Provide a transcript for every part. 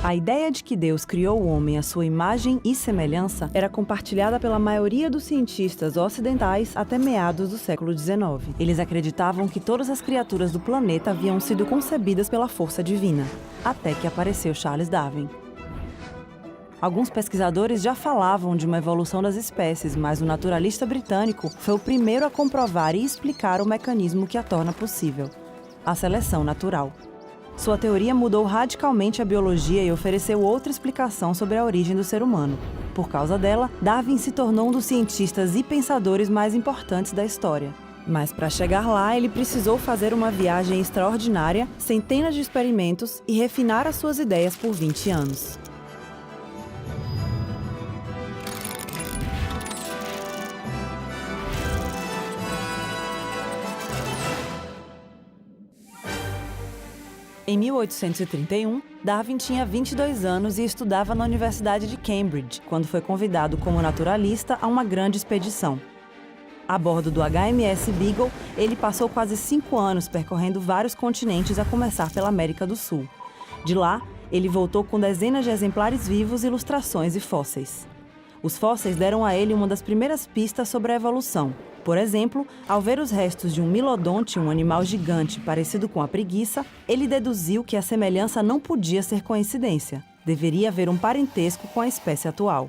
A ideia de que Deus criou o homem à sua imagem e semelhança era compartilhada pela maioria dos cientistas ocidentais até meados do século XIX. Eles acreditavam que todas as criaturas do planeta haviam sido concebidas pela força divina, até que apareceu Charles Darwin. Alguns pesquisadores já falavam de uma evolução das espécies, mas o naturalista britânico foi o primeiro a comprovar e explicar o mecanismo que a torna possível: a seleção natural. Sua teoria mudou radicalmente a biologia e ofereceu outra explicação sobre a origem do ser humano. Por causa dela, Darwin se tornou um dos cientistas e pensadores mais importantes da história. Mas para chegar lá, ele precisou fazer uma viagem extraordinária, centenas de experimentos e refinar as suas ideias por 20 anos. Em 1831, Darwin tinha 22 anos e estudava na Universidade de Cambridge, quando foi convidado como naturalista a uma grande expedição. A bordo do HMS Beagle, ele passou quase 5 anos percorrendo vários continentes, a começar pela América do Sul. De lá, ele voltou com dezenas de exemplares vivos, ilustrações e fósseis. Os fósseis deram a ele uma das primeiras pistas sobre a evolução. Por exemplo, ao ver os restos de um milodonte, um animal gigante parecido com a preguiça, ele deduziu que a semelhança não podia ser coincidência. Deveria haver um parentesco com a espécie atual.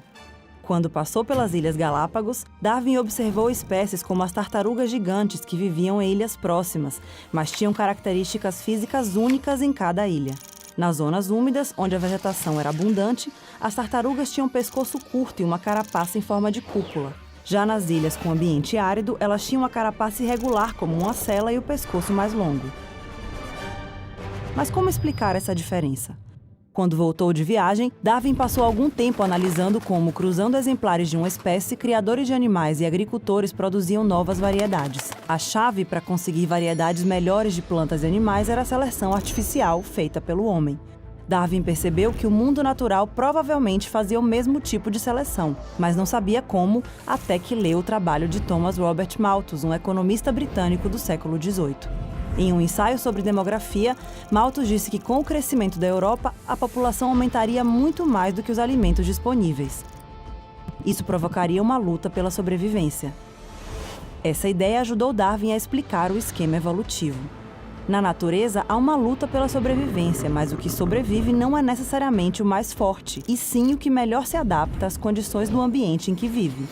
Quando passou pelas Ilhas Galápagos, Darwin observou espécies como as tartarugas gigantes que viviam em ilhas próximas, mas tinham características físicas únicas em cada ilha. Nas zonas úmidas, onde a vegetação era abundante, as tartarugas tinham um pescoço curto e uma carapaça em forma de cúpula. Já nas ilhas com ambiente árido, elas tinham uma carapaça irregular como uma sela e o pescoço mais longo. Mas como explicar essa diferença? Quando voltou de viagem, Darwin passou algum tempo analisando como, cruzando exemplares de uma espécie, criadores de animais e agricultores produziam novas variedades. A chave para conseguir variedades melhores de plantas e animais era a seleção artificial feita pelo homem. Darwin percebeu que o mundo natural provavelmente fazia o mesmo tipo de seleção, mas não sabia como, até que leu o trabalho de Thomas Robert Malthus, um economista britânico do século XVIII. Em um ensaio sobre demografia, Malthus disse que com o crescimento da Europa, a população aumentaria muito mais do que os alimentos disponíveis. Isso provocaria uma luta pela sobrevivência. Essa ideia ajudou Darwin a explicar o esquema evolutivo. Na natureza, há uma luta pela sobrevivência, mas o que sobrevive não é necessariamente o mais forte, e sim o que melhor se adapta às condições do ambiente em que vive.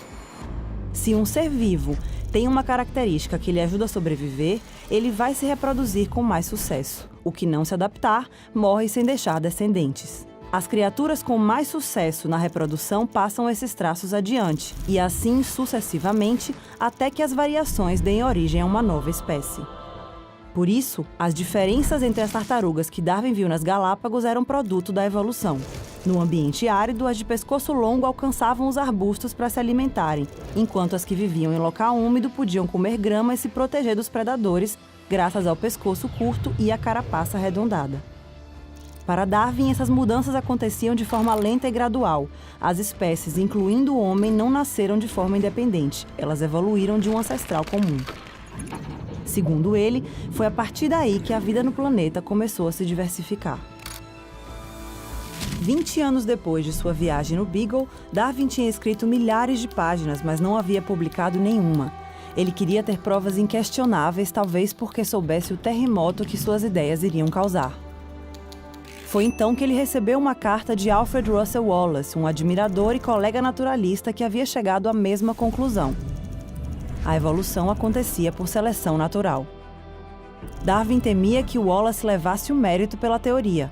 Se um ser vivo tem uma característica que lhe ajuda a sobreviver, ele vai se reproduzir com mais sucesso. O que não se adaptar, morre sem deixar descendentes. As criaturas com mais sucesso na reprodução passam esses traços adiante, e assim sucessivamente, até que as variações deem origem a uma nova espécie. Por isso, as diferenças entre as tartarugas que Darwin viu nas Galápagos eram produto da evolução. No ambiente árido, as de pescoço longo alcançavam os arbustos para se alimentarem, enquanto as que viviam em local úmido podiam comer grama e se proteger dos predadores, graças ao pescoço curto e à carapaça arredondada. Para Darwin, essas mudanças aconteciam de forma lenta e gradual. As espécies, incluindo o homem, não nasceram de forma independente, elas evoluíram de um ancestral comum. Segundo ele, foi a partir daí que a vida no planeta começou a se diversificar. 20 anos depois de sua viagem no Beagle, Darwin tinha escrito milhares de páginas, mas não havia publicado nenhuma. Ele queria ter provas inquestionáveis, talvez porque soubesse o terremoto que suas ideias iriam causar. Foi então que ele recebeu uma carta de Alfred Russel Wallace, um admirador e colega naturalista que havia chegado à mesma conclusão. A evolução acontecia por seleção natural. Darwin temia que Wallace levasse o mérito pela teoria.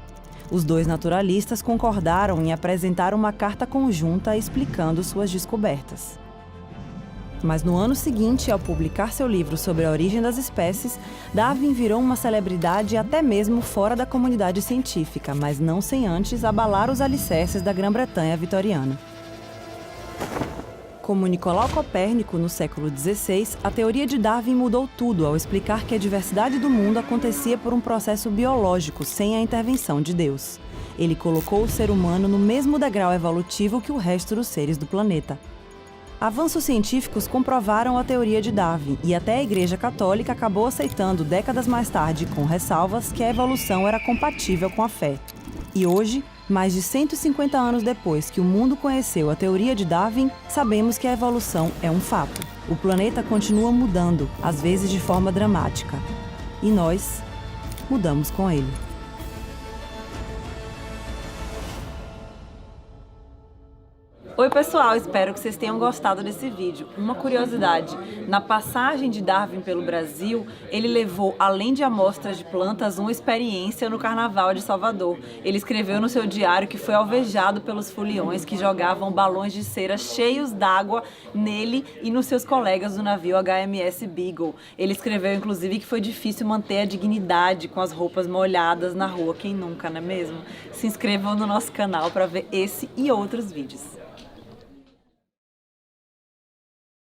Os dois naturalistas concordaram em apresentar uma carta conjunta explicando suas descobertas. Mas no ano seguinte, ao publicar seu livro sobre a origem das espécies, Darwin virou uma celebridade até mesmo fora da comunidade científica, mas não sem antes abalar os alicerces da Grã-Bretanha vitoriana. Como Nicolau Copérnico, no século XVI, a teoria de Darwin mudou tudo ao explicar que a diversidade do mundo acontecia por um processo biológico, sem a intervenção de Deus. Ele colocou o ser humano no mesmo degrau evolutivo que o resto dos seres do planeta. Avanços científicos comprovaram a teoria de Darwin, e até a Igreja Católica acabou aceitando décadas mais tarde, com ressalvas, que a evolução era compatível com a fé. E hoje, Mais de 150 anos depois que o mundo conheceu a teoria de Darwin, sabemos que a evolução é um fato. O planeta continua mudando, às vezes de forma dramática. E nós mudamos com ele. Oi pessoal, espero que vocês tenham gostado desse vídeo. Uma curiosidade, na passagem de Darwin pelo Brasil, ele levou, além de amostras de plantas, uma experiência no Carnaval de Salvador. Ele escreveu no seu diário que foi alvejado pelos foliões que jogavam balões de cera cheios d'água nele e nos seus colegas do navio HMS Beagle. Ele escreveu inclusive que foi difícil manter a dignidade com as roupas molhadas na rua, quem nunca, não é mesmo? Se inscrevam no nosso canal para ver esse e outros vídeos.